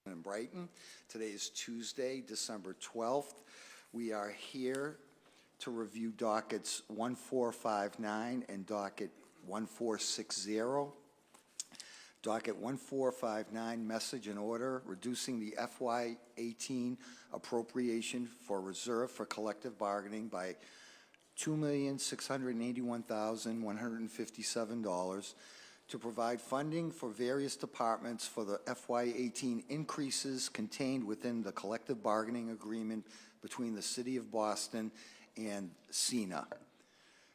in Brighton. Today is Tuesday, December 12th. We are here to review dockets 1459 and docket 1460. Docket 1459, message and order, reducing the FY18 appropriation for reserve for collective bargaining by $2,681,157 to provide funding for various departments for the FY18 increases contained within the collective bargaining agreement between the City of Boston and SENA.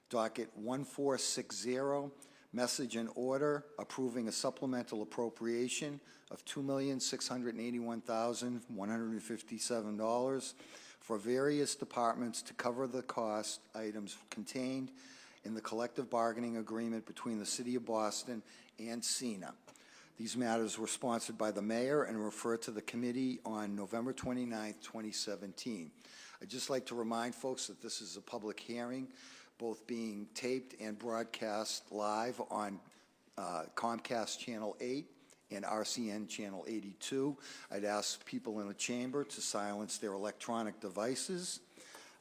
Docket 1460, message and order approving a supplemental appropriation of $2,681,157 for various departments to cover the cost items contained in the collective bargaining agreement between the City of Boston and SENA. These matters were sponsored by the mayor and referred to the committee on November 29, 2017. I'd just like to remind folks that this is a public hearing, both being taped and broadcast live on Comcast Channel 8 and RCN Channel 82. I'd ask people in the chamber to silence their electronic devices.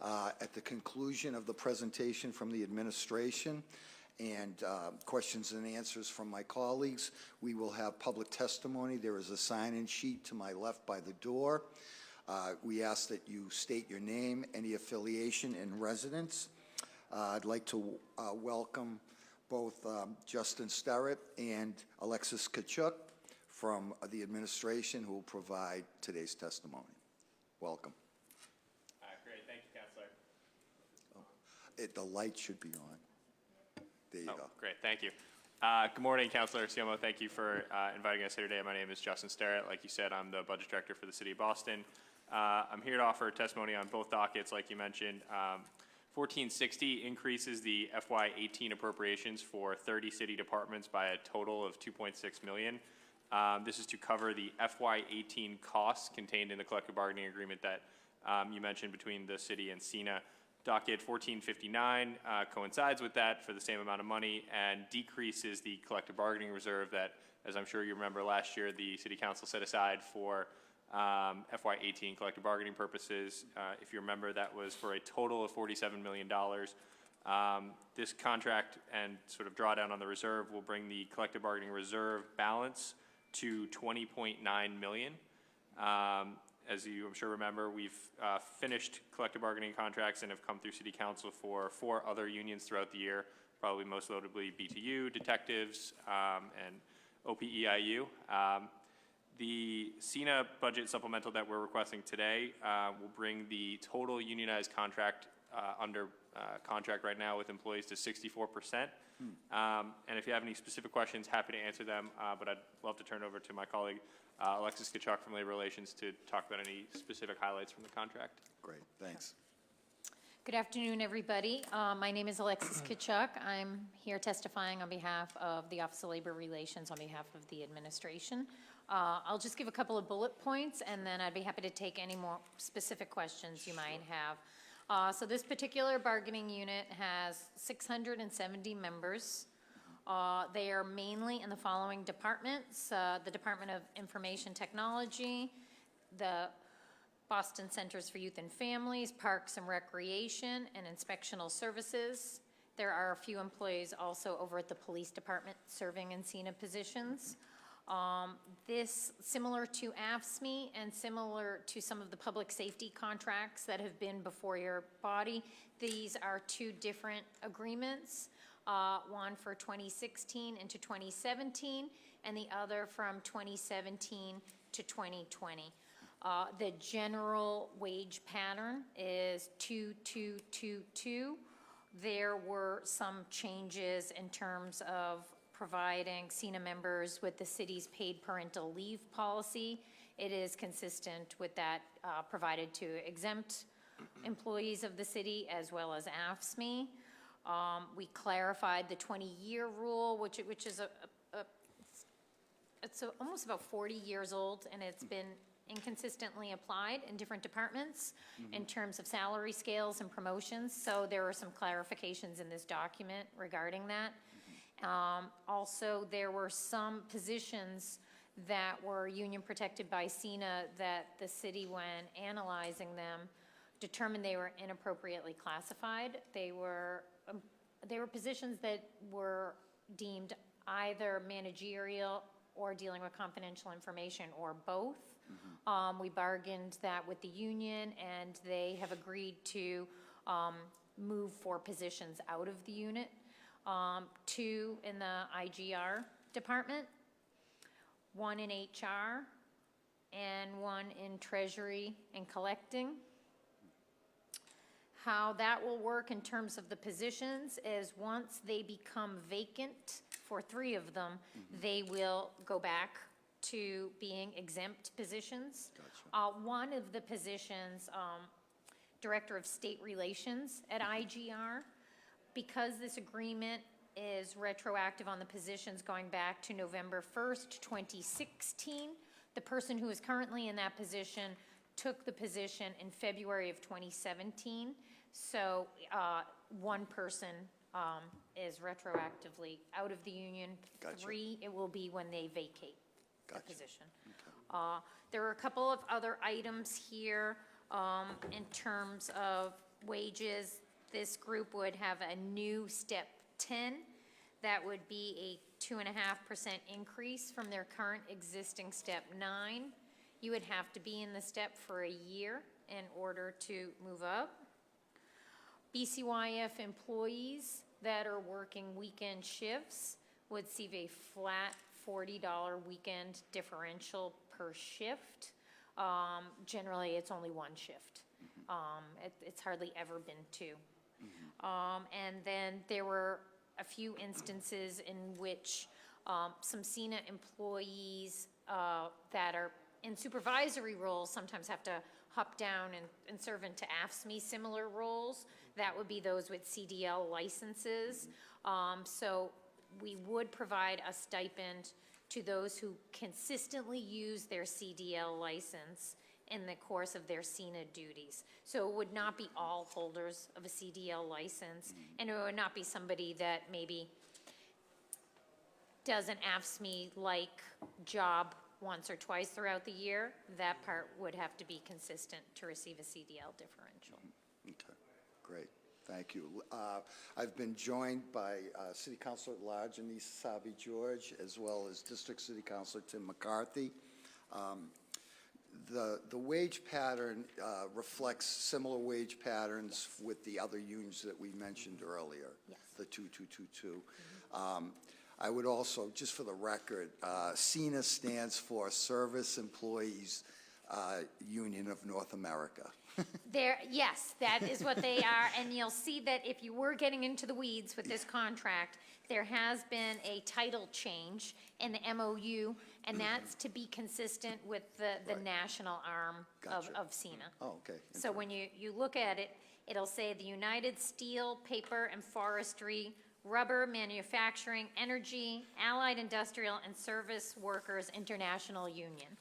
At the conclusion of the presentation from the administration and questions and answers from my colleagues, we will have public testimony. There is a sign-in sheet to my left by the door. We ask that you state your name, any affiliation, and residence. I'd like to welcome both Justin Sterrett and Alexis Kachuk from the administration who will provide today's testimony. Welcome. Great, thank you, Councillor. The light should be on. There you go. Great, thank you. Good morning, Councillor Siomo. Thank you for inviting us here today. My name is Justin Sterrett. Like you said, I'm the Budget Director for the City of Boston. I'm here to offer testimony on both dockets, like you mentioned. 1460 increases the FY18 appropriations for 30 city departments by a total of $2.6 million. This is to cover the FY18 costs contained in the collective bargaining agreement that you mentioned between the city and SENA. Docket 1459 coincides with that for the same amount of money and decreases the collective bargaining reserve that, as I'm sure you remember last year, the City Council set aside for FY18 collective bargaining purposes. If you remember, that was for a total of $47 million. This contract and sort of drawdown on the reserve will bring the collective bargaining reserve balance to $20.9 million. As you, I'm sure, remember, we've finished collective bargaining contracts and have come through City Council for 4 other unions throughout the year, probably most notably BTU, detectives, and OPEIU. The SENA budget supplemental that we're requesting today will bring the total unionized contract under contract right now with employees to 64%. And if you have any specific questions, happy to answer them, but I'd love to turn over to my colleague, Alexis Kachuk from Labor Relations, to talk about any specific highlights from the contract. Great, thanks. Good afternoon, everybody. My name is Alexis Kachuk. I'm here testifying on behalf of the Office of Labor Relations on behalf of the administration. I'll just give a couple of bullet points, and then I'd be happy to take any more specific questions you might have. So this particular bargaining unit has 670 members. They are mainly in the following departments: the Department of Information Technology, the Boston Centers for Youth and Families, Parks and Recreation, and Inspectional Services. There are a few employees also over at the Police Department serving in SENA positions. This, similar to AFSCME and similar to some of the public safety contracts that have been before your body, these are 2 different agreements, one for 2016 into 2017 and the other from 2017 to 2020. The general wage pattern is 2-2-2-2. There were some changes in terms of providing SENA members with the city's paid parental leave policy. It is consistent with that provided to exempt employees of the city as well as AFSCME. We clarified the 20-year rule, which is it's almost about 40 years old, and it's been inconsistently applied in different departments in terms of salary scales and promotions. So there are some clarifications in this document regarding that. Also, there were some positions that were union protected by SENA, that the city, when analyzing them, determined they were inappropriately classified. They were positions that were deemed either managerial or dealing with confidential information, or both. We bargained that with the union, and they have agreed to move 4 positions out of the unit, 2 in the IGR department, 1 in HR, and 1 in Treasury and collecting. How that will work in terms of the positions is once they become vacant for 3 of them, they will go back to being exempt positions. Gotcha. One of the positions, Director of State Relations at IGR, because this agreement is retroactive on the positions going back to November 1st, 2016, the person who is currently in that position took the position in February of 2017. So 1 person is retroactively out of the union. Gotcha. 3, it will be when they vacate the Gotcha. position. There are a couple of other items here in terms of wages. This group would have a new step 10. That would be a 2.5% increase from their current existing step 9. You would have to be in the step for a year in order to move up. BCYF employees that are working weekend shifts would see a flat $40 weekend differential per shift. Generally, it's only 1 shift. It's hardly ever been 2. And then there were a few instances in which some SENA employees that are in supervisory roles sometimes have to hop down and serve into AFSCME similar roles. That would be those with CDL licenses. So we would provide a stipend to those who consistently use their CDL license in the course of their SENA duties. So it would not be all holders of a CDL license, and it would not be somebody that maybe does an AFSCME-like job once or twice throughout the year. That part would have to be consistent to receive a CDL differential. Okay, great, thank you. I've been joined by City Councilor at Large Anissa Sabi George, as well as District City Councilor Tim McCarthy. The wage pattern reflects similar wage patterns with the other unions that we mentioned earlier. Yes. The 2222. I would also, just for the record, SENA stands for Service Employees Union of North America. Yes, that is what they are, and you'll see that if you were getting into the weeds with this contract, there has been a title change in the MOU, and that's to be consistent with the Right. national arm Gotcha. of SENA. Oh, okay. So when you look at it, it'll say the United Steel, Paper and Forestry, Rubber, Manufacturing, Energy, Allied Industrial and Service Workers International Union.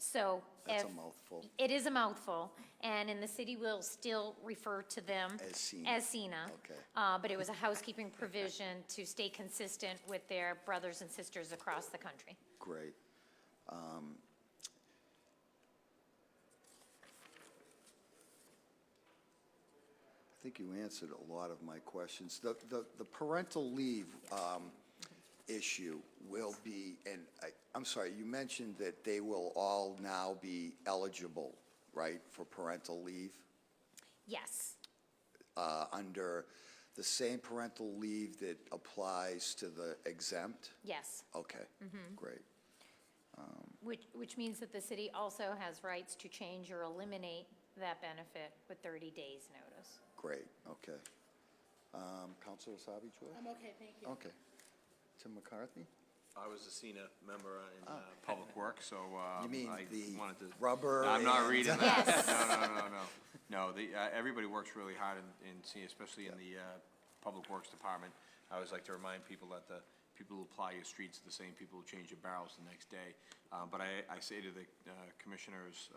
So That's if a mouthful. it is a mouthful, and in the city we'll still refer to them As SENA. as SENA. Okay. But it was a housekeeping provision to stay consistent with their brothers and sisters across the country. Great. I think you answered a lot of my questions. The parental leave issue will be, and I'm sorry, you mentioned that they will all now be eligible, right, for parental leave Yes, under the same parental leave that applies to the exempt? yes, Okay, great. which means that the city also has rights to change or eliminate that benefit with 30 days' notice. Great, okay. Councilor Sabi George? I'm okay, thank you. Okay. Tim McCarthy? I was a SENA member in Public Works, so You mean I the wanted to. rubber I'm not and- reading Yes. that. No. No, everybody works really hard in SENA, especially in the Public Works Department. I always like to remind people that the people who plow your streets are the same people who change your barrels the next day. But I say to the commissioners,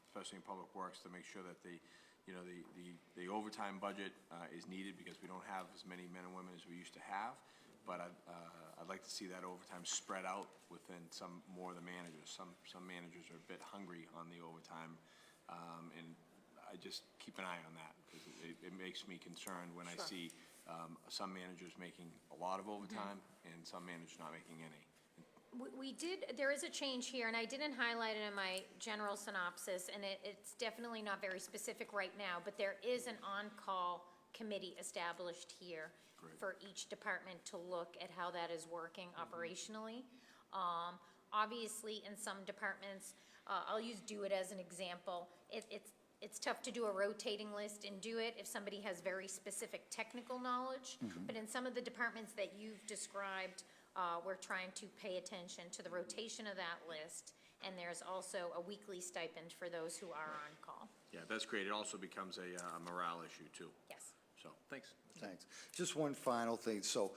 especially in Public Works, to make sure that the overtime budget is needed, because we don't have as many men and women as we used to have. but I'd like to see that overtime spread out within some more of the managers. Some managers are a bit hungry on the overtime, and I just keep an eye on that, because it makes me concerned when I see some managers making a lot of overtime and some managers not making any. There is a change here, and I didn't highlight it in my general synopsis, and it's definitely not very specific right now, but there is an on-call committee established here for each department to look at how that is working operationally. Obviously, in some departments, I'll use Do It as an example. It's tough to do a rotating list and do it if somebody has very specific technical knowledge. But in some of the departments that you've described, we're trying to pay attention to the rotation of that list. And there's also a weekly stipend for those who are on call. Yeah, that's great. It also becomes a morale issue, too. Yes. So, thanks. Thanks. Just one final thing. So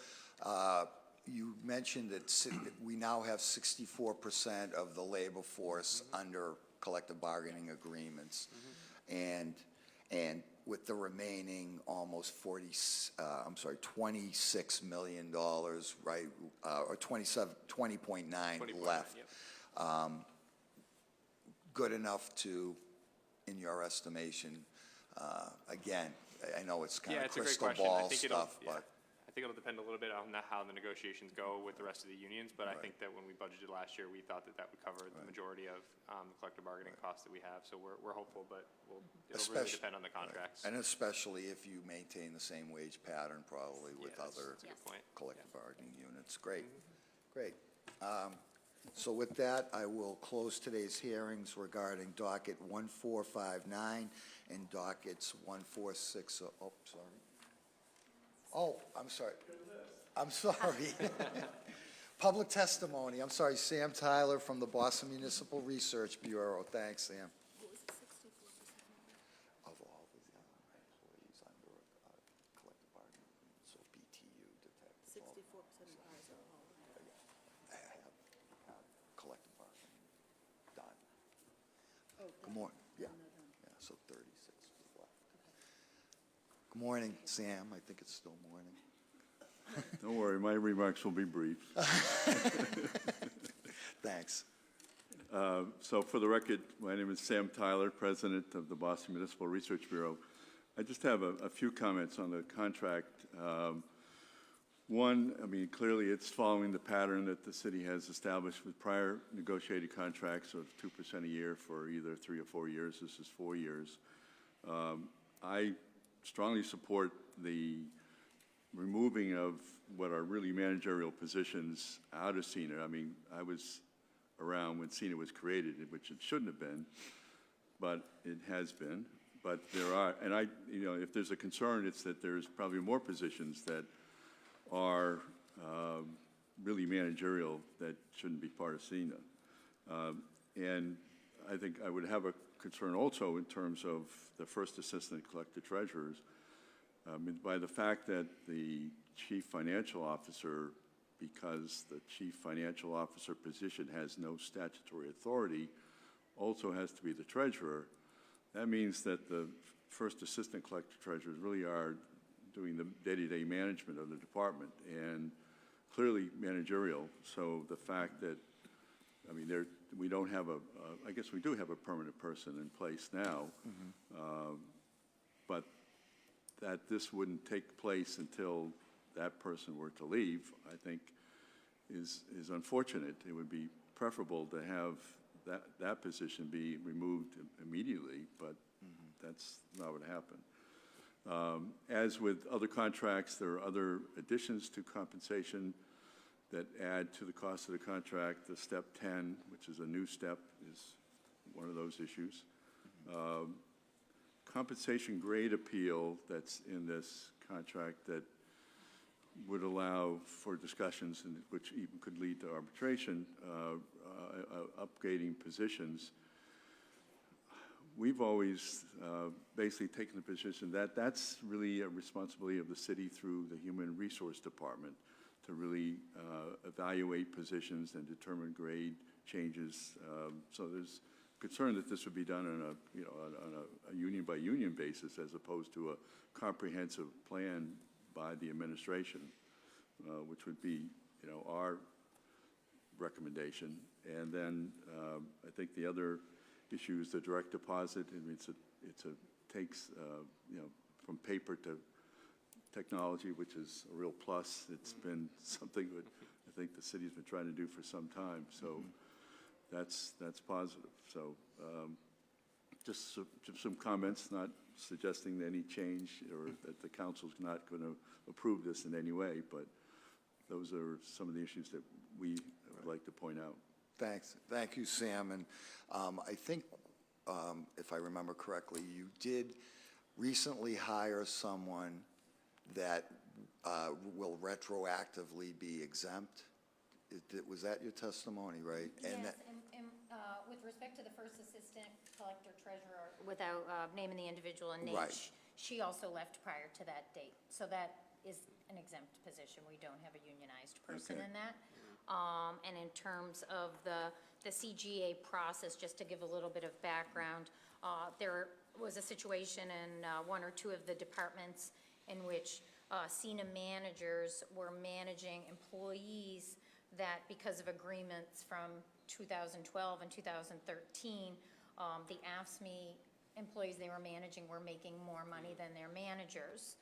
you mentioned that we now have 64% of the labor force under collective bargaining agreements. And with the remaining almost $26 million, right, or 20.9 left. Yep. Good enough to, in your estimation, again, I know it's kind of Yeah, it's a great crystal question. ball stuff, but. I think it'll depend a little bit on how the negotiations go with the rest of the unions, but I Right. think that when we budgeted last year, we thought that would cover the majority of the collective bargaining costs that we have. So we're hopeful, but it'll really depend on the contracts. And especially if you maintain the same wage pattern probably with Yeah, other that's a good point. collective bargaining units. Great, great. So with that, I will close today's hearings regarding docket 1459 and dockets 1460. Oh, sorry. Oh, I'm sorry. I'm sorry. Public testimony. I'm sorry, Sam Tyler from the Boston Municipal Research Bureau. Thanks, Sam. Of all the employees under collective bargaining agreement, so BTU, detect. 64% of ours are all. I have collective bargaining done. Oh, Good morning. Yeah, yeah, so 36 is left. Good morning, Sam. I think it's still morning. Don't worry, my remarks will be brief. Thanks. So for the record, my name is Sam Tyler, President of the Boston Municipal Research Bureau. I just have a few comments on the contract. One, I mean, clearly it's following the pattern that the city has established with prior negotiated contracts of 2% a year for either 3 or 4 years. This is 4 years. I strongly support the removing of what are really managerial positions out of SENA. I mean, I was around when SENA was created, which it shouldn't have been, but it has been. But there are, and if there's a concern, it's that there's probably more positions that are really managerial that shouldn't be part of SENA. And I think I would have a concern also in terms of the first assistant collector treasurers. By the fact that the chief financial officer, because the chief financial officer position has no statutory authority, also has to be the treasurer, that means that the first assistant collector treasurers really are doing the day-to-day management of the department and clearly managerial. So the fact that, I mean, we don't have I guess we do have a permanent person in place now, but that this wouldn't take place until that person were to leave, I think is unfortunate. It would be preferable to have that position be removed immediately, but that's not what happened. As with other contracts, there are other additions to compensation that add to the cost of the contract. The step 10, which is a new step, is one of those issues. Compensation grade appeal that's in this contract that would allow for discussions which even could lead to arbitration, upgrading positions. We've always basically taken the position that that's really a responsibility of the city through the Human Resource Department to really evaluate positions and determine grade changes. So there's concern that this would be done on a union by union basis as opposed to a comprehensive plan by the administration. which would be, our recommendation. And then I think the other issue is the direct deposit. I mean, takes, from paper to technology, which is a real plus. It's been something that I think the city's been trying to do for some time. So that's positive. So just some comments, not suggesting any change or that the council's not going to approve this in any way, but those are some of the issues that we would like to point out. Thanks. Thank you, Sam. And I think, if I remember correctly, you did recently hire someone that will retroactively be exempt. Was that your testimony, right? And Yes, that- and with respect to the first assistant collector treasurer, without naming the individual in name, Right. she also left prior to that date. So that is an exempt position. We don't have a unionized person Okay. in that. And in terms of the CGA process, just to give a little bit of background, there was a situation in one or two of the departments in which SENA managers were managing employees that, because of agreements from 2012 and 2013, the AFSCME employees they were managing were making more money than their managers.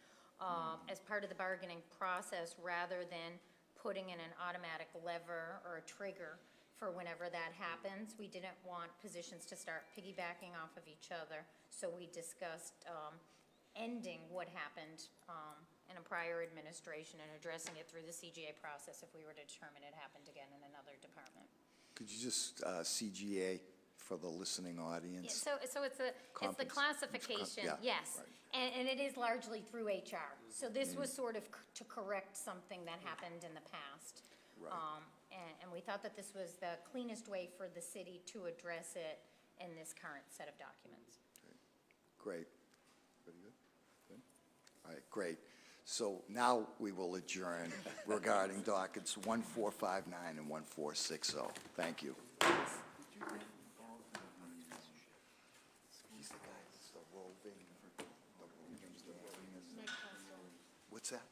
As part of the bargaining process, rather than putting in an automatic lever or a trigger for whenever that happens, we didn't want positions to start piggybacking off of each other. So we discussed ending what happened in a prior administration and addressing it through the CGA process if we were to determine it happened again in another department. Could you just CGA for the listening Yeah, audience? so it's the Compens- classification, yeah, yes. right. And it is largely through HR. So this was sort of to correct something that happened in the past. Right. And we thought that this was the cleanest way for the city to address it in this current set of documents. Great. Pretty good? Good? All right, great. So now we will adjourn regarding dockets 1459 and 1460. Thank you. He's the guy that's the roving. What's that?